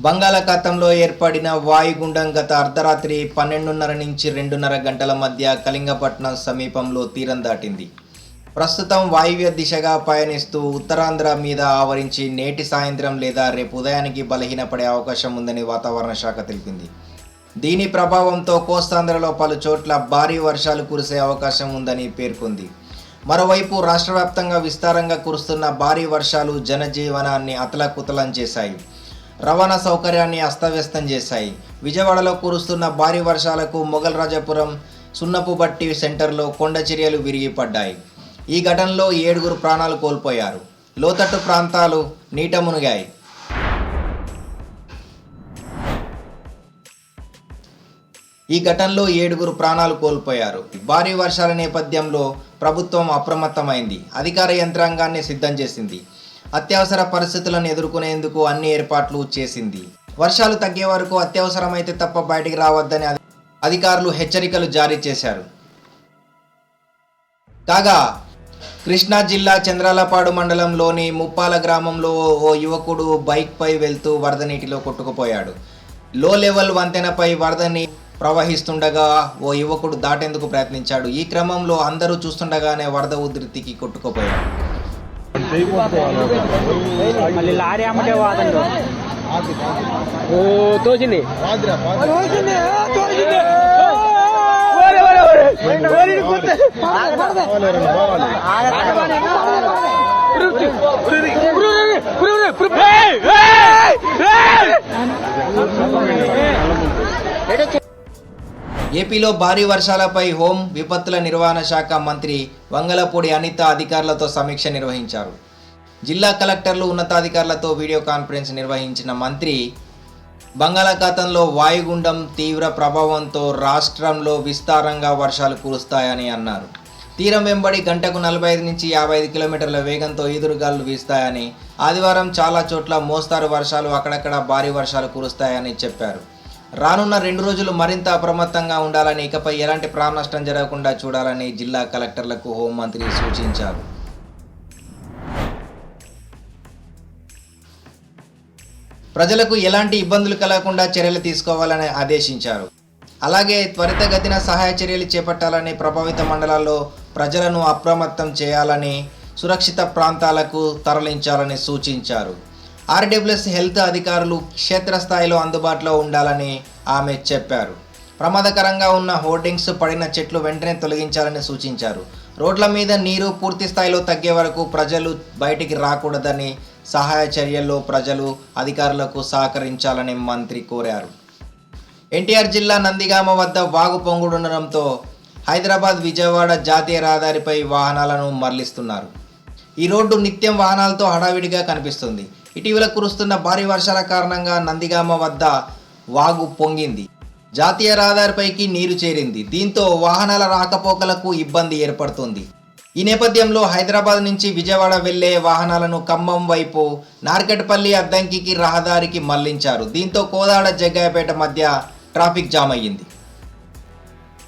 బంగాళాఖాతంలో ఏర్పడిన వాయుగుండం గత అర్ధరాత్రి 12:30 నుంచి 2:30 గంటల మధ్య కళింగపట్నం సమీపంలో తీరం దాటింది. ప్రస్తుతం వాయువ్య దిశగా పయనిస్తూ ఉత్తరాంధ్ర మీద ఆవరించి నేటి సాయంత్రం లేదా రేపు ఉదయానికి బలహీనపడే అవకాశం ఉందని వాతావరణ శాఖ తెలిపింది. దీని ప్రభావంతో కోస్తాంధ్రలో పలు చోట్ల భారీ వర్షాలు కురిసే అవకాశం ఉందని పేర్కొంది. మరోవైపు రాష్ట్ర వ్యాప్తంగా విస్తారంగా కురుస్తున్న భారీ వర్షాలు జనజీవనాన్ని అతలాకుతలం చేశాయి. రవాణా సౌకర్యాన్ని అస్తవ్యస్తం చేశాయి. విజయవాడలో కురుస్తున్న భారీ వర్షాలకు మొగల్ రాజపురం సున్నపుబట్టి సెంటర్లో కొండ చర్యలు విరిగిపడ్డాయి. ఈ ఘటనలో 7 ప్రాణాలు కోల్పోయారు. లోతట్టు ప్రాంతాలు నీట మునిగాయి. భారీ వర్షాల నేపథ్యంలో ప్రభుత్వం అప్రమత్తమైంది. అధికార యంత్రాంగాన్ని సిద్ధం చేసింది. అత్యవసర పరిస్థితులను ఎదుర్కొనేందుకు అన్ని ఏర్పాట్లు చేసింది. వర్షాలు తగ్గే వరకు అత్యవసరమైతే తప్ప బయటికి రావద్దని అధికారులు హెచ్చరికలు జారీ చేశారు. కాగా కృష్ణా జిల్లా చంద్రాలపాడు మండలంలోని ముప్పాల గ్రామంలో ఓ యువకుడు బైక్పై వెళ్తూ వరద నీటిలో కొట్టుకుపోయాడు. లో లెవెల్ వంతెనపై వరదని ప్రవహిస్తుండగా ఓ యువకుడు దాటేందుకు ప్రయత్నించాడు. ఈ క్రమంలో అందరూ చూస్తుండగానే వరద ఉధృతికి కొట్టుకుపోయాడు. లారీ అమ్మటే వాదండి ఓ తోచింది ఏపీలో భారీ వర్షాలపై హోం విపత్తుల నిర్వహణ శాఖ మంత్రి వంగలపూడి అనిత అధికారులతో సమీక్ష నిర్వహించారు. జిల్లా కలెక్టర్లు ఉన్నతాధికారులతో వీడియో కాన్ఫరెన్స్ నిర్వహించిన మంత్రి బంగాళాఖాతంలో వాయుగుండం తీవ్ర ప్రభావంతో రాష్ట్రంలో విస్తారంగా వర్షాలు కురుస్తాయని అన్నారు. తీరం వెంబడి గంటకు 45 నుంచి 55 కిలోమీటర్ల వేగంతో ఈదురుగాలు వీస్తాయని, ఆదివారం చాలా చోట్ల మోస్తారు వర్షాలు, అక్కడక్కడ భారీ వర్షాలు కురుస్తాయని చెప్పారు. రానున్న 2 రోజులు మరింత అప్రమత్తంగా ఉండాలని, ఇకపై ఎలాంటి ప్రాణ నష్టం జరగకుండా చూడాలని జిల్లా కలెక్టర్లకు హోంమంత్రి సూచించారు. ప్రజలకు ఎలాంటి ఇబ్బందులు కలగకుండా చర్యలు తీసుకోవాలని ఆదేశించారు. అలాగే త్వరితగతిన సహాయ చర్యలు చేపట్టాలని, ప్రభావిత మండలాల్లో ప్రజలను అప్రమత్తం చేయాలని, సురక్షిత ప్రాంతాలకు తరలించాలని సూచించారు. ఆర్డబ్ల్యూఎస్ హెల్త్ అధికారులు క్షేత్రస్థాయిలో అందుబాటులో ఉండాలని ఆమె చెప్పారు. ప్రమాదకరంగా ఉన్న హోర్డింగ్స్, పడిన చెట్లు వెంటనే తొలగించాలని సూచించారు. రోడ్ల మీద నీరు పూర్తి స్థాయిలో తగ్గే వరకు ప్రజలు బయటికి రాకూడదని, సహాయ చర్యల్లో ప్రజలు అధికారులకు సహకరించాలని మంత్రి కోరారు. ఎన్టీఆర్ జిల్లా నందిగామ వద్ద వాగు పొంగుడుండడంతో హైదరాబాద్ విజయవాడ జాతీయ రహదారిపై వాహనాలను మరలిస్తున్నారు. ఈ రోడ్డు నిత్యం వాహనాలతో హడావిడిగా కనిపిస్తుంది. ఇటీవల కురుస్తున్న భారీ వర్షాల కారణంగా నందిగామ వద్ద వాగు పొంగింది. జాతీయ రహదారిపైకి నీరు చేరింది. దీంతో వాహనాల రాకపోకలకు ఇబ్బంది ఏర్పడుతుంది. ఈ నేపథ్యంలో హైదరాబాద్ నుంచి విజయవాడ వెళ్లే వాహనాలను ఖమ్మం వైపు నార్కెట్పల్లి అద్దంకికి రహదారికి మళ్లించారు. దీంతో కోదాడ జగ్గయ్యపేట మధ్య ట్రాఫిక్ జామ్ అయ్యింది.